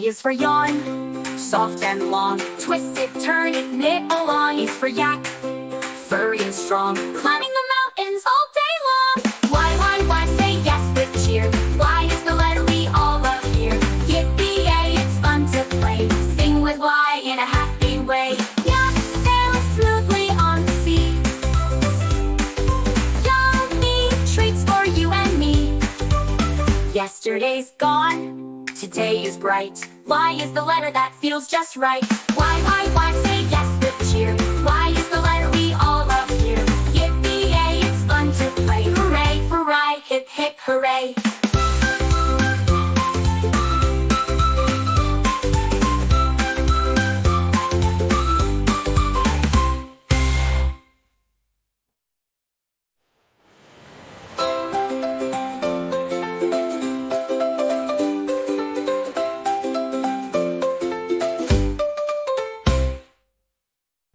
is for yawn, soft and long. Twist it, turn it, knit along. Is for yak, furry and strong. Climbing the mountains all day long. Y, say yes with cheer. Y is the letter we all love here. Yippee-yay, it's fun to play. Sing with Y in a happy way. Yak sailing smoothly on the sea. Yummy treats for you and me. Yesterday's gone, today is bright. Y is the letter that feels just right. Y,